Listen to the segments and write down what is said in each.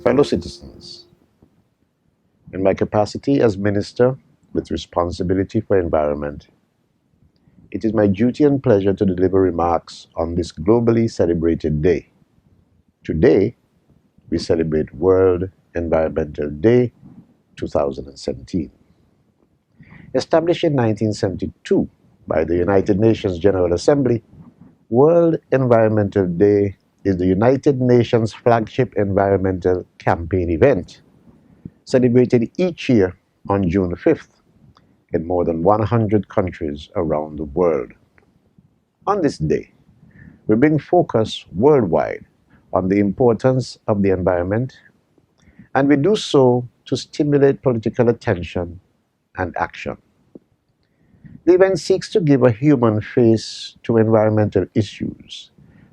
Fellow citizens, in my capacity as Minister with responsibility for environment, it is my duty and pleasure to deliver remarks on this globally celebrated day. Today, we celebrate World Environmental Day 2017. Established in 1972 by the United Nations General Assembly, World Environmental Day is the United Nations flagship environmental campaign event, celebrated each year on June 5th in more than 100 countries around the world. On this day, we bring focus worldwide on the importance of the environment, and we do so to stimulate political attention and action. The event seeks to give a human face to environmental issues,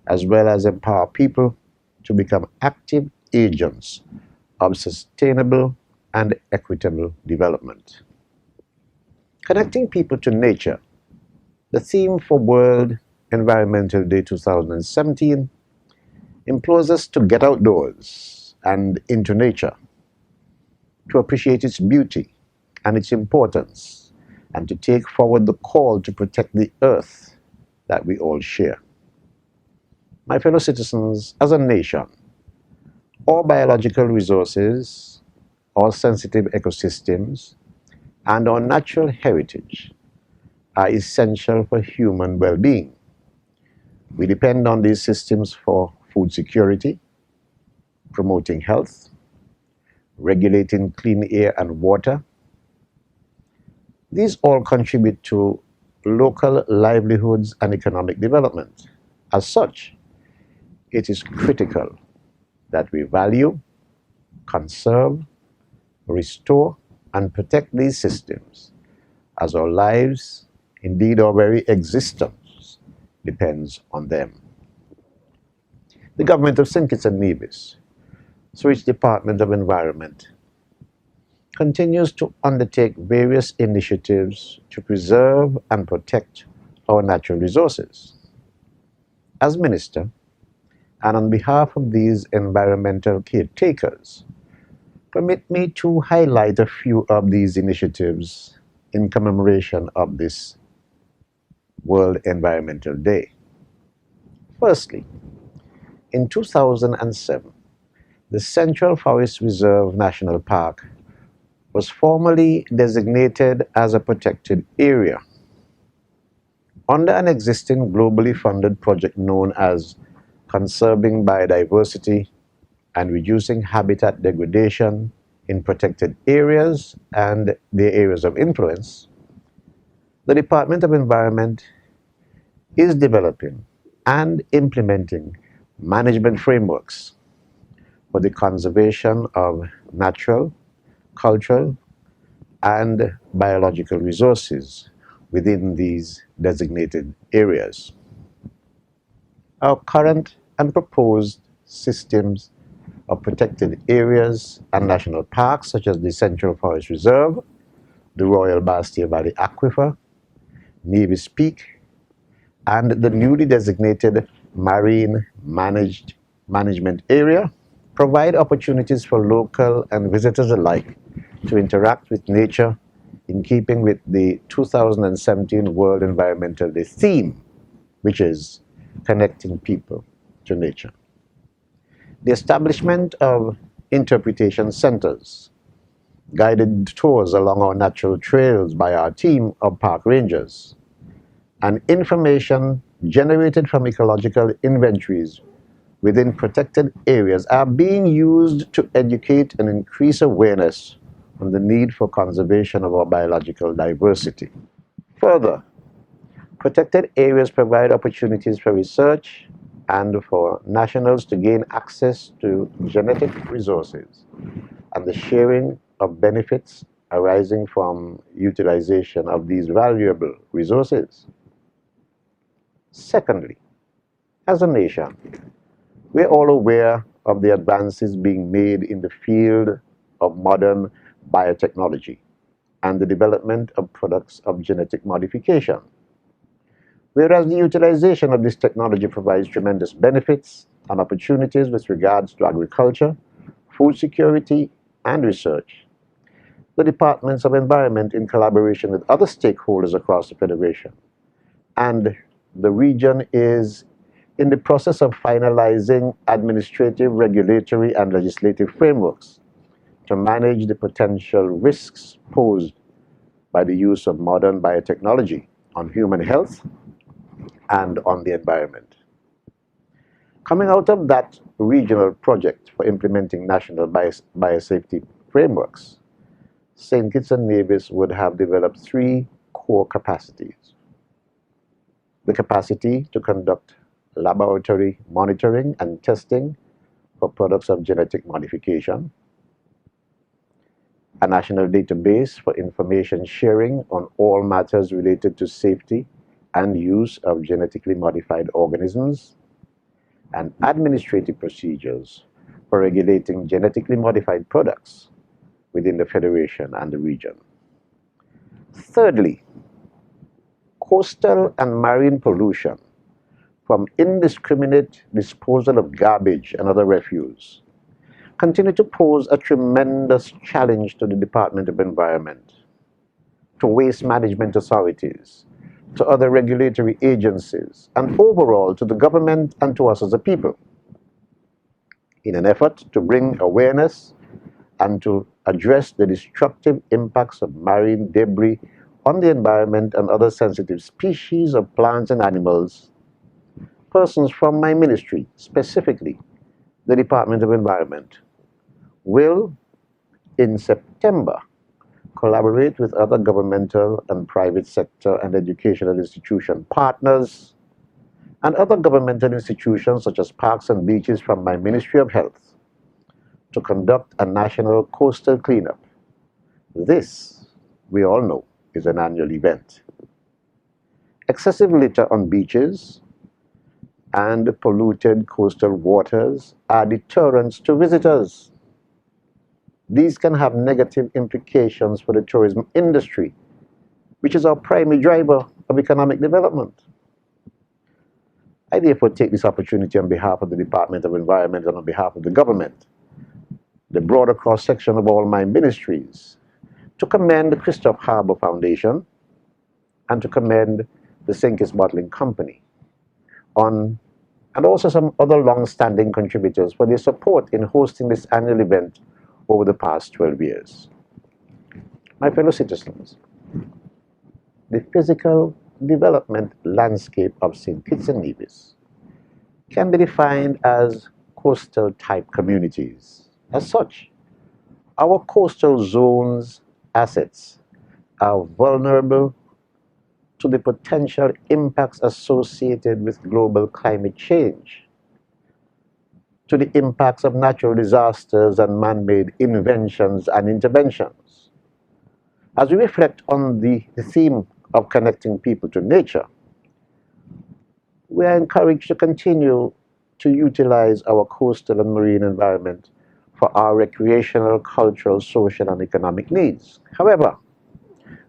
as well as empower people to become active agents of sustainable and equitable development. Connecting people to nature, the theme for World Environmental Day 2017 implores us to get outdoors and into nature, to appreciate its beauty and its importance, and to take forward the call to protect the earth that we all share. My fellow citizens, as a nation, all biological resources, all sensitive ecosystems, and our natural heritage are essential for human well-being. We depend on these systems for food security, promoting health, regulating clean air and water. These all contribute to local livelihoods and economic development. As such, it is critical that we value, conserve, restore, and protect these systems, as our lives, indeed our very existence, depends on them. The government of St. Kitts and Nevis, through its Department of Environment, continues to undertake various initiatives to preserve and protect our natural resources. As Minister, and on behalf of these environmental caretakers, permit me to highlight a few of these initiatives in commemoration of this World Environmental Day. Firstly, in 2007, the Central Forest Reserve National Park was formally designated as a protected area. Under an existing globally funded project known as Conserving Biodiversity and Reducing Habitat Degradation in Protected Areas and their Areas of Influence, the Department of Environment is developing and implementing management frameworks for the conservation of natural, cultural, and biological resources within these designated areas. Our current and proposed systems of protected areas and national parks, such as the Central Forest Reserve, the Royal Bastia Valley Aquifer, Nevis Peak, and the newly designated Marine Management Area, provide opportunities for local and visitors alike to interact with nature in keeping with the 2017 World Environmental Day theme, which is connecting people to nature. The establishment of interpretation centers, guided tours along our natural trails by our team of park rangers, and information generated from ecological inventories within protected areas are being used to educate and increase awareness on the need for conservation of our biological diversity. Further, protected areas provide opportunities for research and for nationals to gain access to genetic resources and the sharing of benefits arising from utilization of these valuable resources. Secondly, as a nation, we're all aware of the advances being made in the field of modern biotechnology and the development of products of genetic modification. Whereas the utilization of this technology provides tremendous benefits and opportunities with regards to agriculture, food security, and research, the Departments of Environment, in collaboration with other stakeholders across the Federation and the region, is in the process of finalizing administrative, regulatory, and legislative frameworks to manage the potential risks posed by the use of modern biotechnology on human health and on the environment. Coming out of that regional project for implementing national biosafety frameworks, St. Kitts and Nevis would have developed three core capacities: the capacity to conduct laboratory monitoring and testing for products of genetic modification, a national database for information sharing on all matters related to safety and use of genetically modified organisms, and administrative procedures for regulating genetically modified products within the Federation and the region. Thirdly, coastal and marine pollution from indiscriminate disposal of garbage and other refuse continue to pose a tremendous challenge to the Department of Environment, to waste management authorities, to other regulatory agencies, and overall to the government and to us as a people. In an effort to bring awareness and to address the destructive impacts of marine debris on the environment and other sensitive species of plants and animals, persons from my ministry, specifically the Department of Environment, will, in September, collaborate with other governmental and private sector and educational institution partners and other governmental institutions such as parks and beaches from my Ministry of Health to conduct a national coastal cleanup. This, we all know, is an annual event. Excessive litter on beaches and polluted coastal waters are deterrents to visitors. These can have negative implications for the tourism industry, which is our primary driver of economic development. I therefore take this opportunity on behalf of the Department of Environment and on behalf of the government, the broader cross-section of all my ministries, to commend the Christophe Harbour Foundation and to commend the St. Kitts Bottling Company and also some other long-standing contributors for their support in hosting this annual event over the past 12 years. My fellow citizens, the physical development landscape of St. Kitts and Nevis can be defined as coastal type communities. As such, our coastal zones assets are vulnerable to the potential impacts associated with global climate change, to the impacts of natural disasters and man-made inventions and interventions. As we reflect on the theme of connecting people to nature, we are encouraged to continue to utilize our coastal and marine environment for our recreational, cultural, social, and economic needs. However,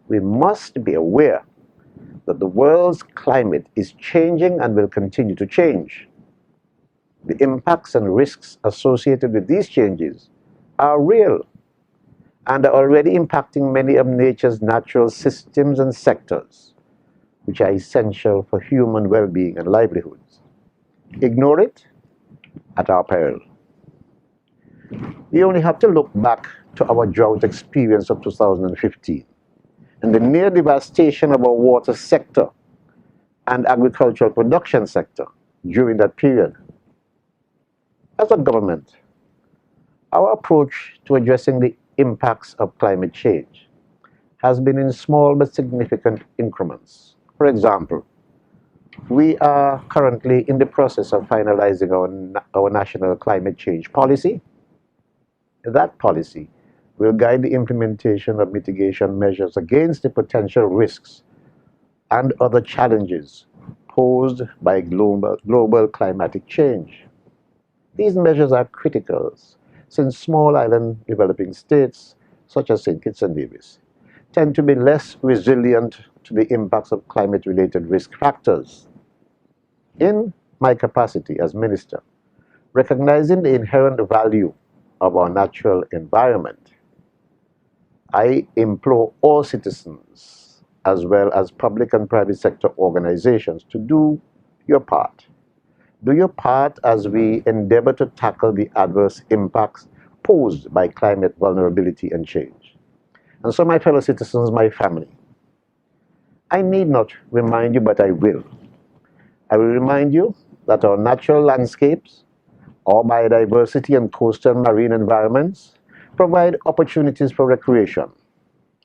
we must be aware that the world's climate is changing and will continue to change. The impacts and risks associated with these changes are real and are already impacting many of nature's natural systems and sectors, which are essential for human well-being and livelihoods. Ignore it at our peril. We only have to look back to our drought experience of 2015 and the near devastation of our water sector and agricultural production sector during that period. As a government, our approach to addressing the impacts of climate change has been in small but significant increments. For example, we are currently in the process of finalizing our national climate change policy. That policy will guide the implementation of mitigation measures against the potential risks and other challenges posed by global climatic change. These measures are critical since small island developing states, such as St. Kitts and Nevis, tend to be less resilient to the impacts of climate-related risk factors. In my capacity as minister, recognizing the inherent value of our natural environment, I implore all citizens, as well as public and private sector organizations, to do your part. Do your part as we endeavor to tackle the adverse impacts posed by climate vulnerability and change. And so, my fellow citizens, my family, I need not remind you, but I will. I will remind you that our natural landscapes, our biodiversity and coastal marine environments provide opportunities for recreation,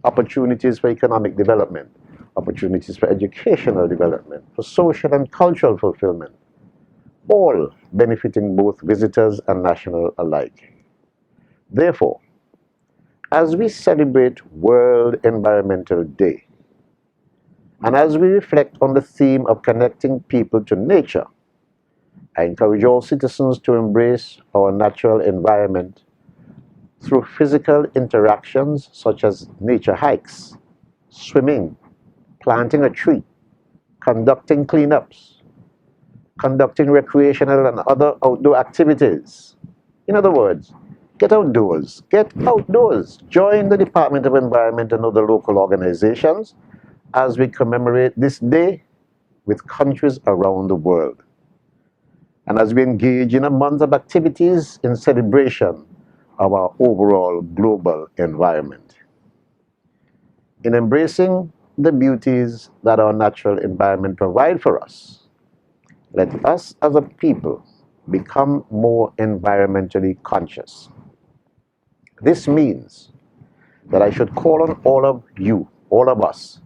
opportunities for economic development, opportunities for educational development, for social and cultural fulfillment, all benefiting both visitors and nationals alike. Therefore, as we celebrate World Environmental Day, and as we reflect on the theme of connecting people to nature, I encourage all citizens to embrace our natural environment through physical interactions such as nature hikes, swimming, planting a tree, conducting cleanups, conducting recreational and other outdoor activities. In other words, get outdoors. Get outdoors. Join the Department of Environment and other local organizations as we commemorate this day with countries around the world. And as we engage in a month of activities in celebration of our overall global environment. In embracing the beauties that our natural environment provides for us, let us as a people become more environmentally conscious. This means that I should call on all of you, all of us,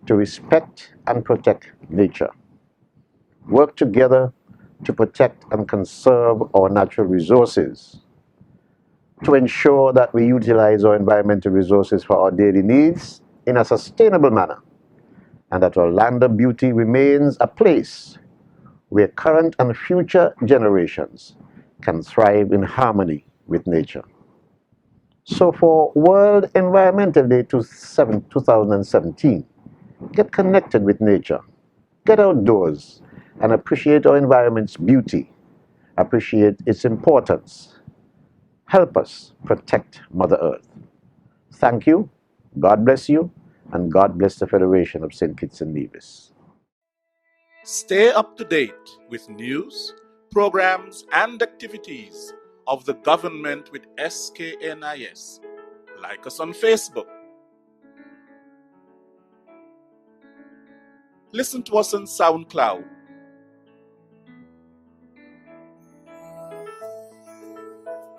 to respect and protect nature. Work together to protect and conserve our natural resources, to ensure that we utilize our environmental resources for our daily needs in a sustainable manner, and that our land of beauty remains a place where current and future generations can thrive in harmony with nature. So for World Environmental Day 2017, get connected with nature, get outdoors, and appreciate our environment's beauty, appreciate its importance. Help us protect Mother Earth. Thank you, God bless you, and God bless the Federation of St. Kitts and Nevis. Stay up to date with news, programs, and activities of the government with SKNIS. Like us on Facebook. Listen to us on SoundCloud.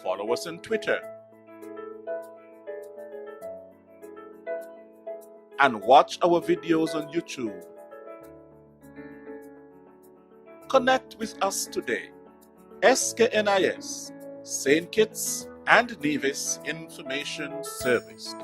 Follow us on Twitter. And watch our videos on YouTube. Connect with us today. SKNIS, St. Kitts and Nevis Information Service.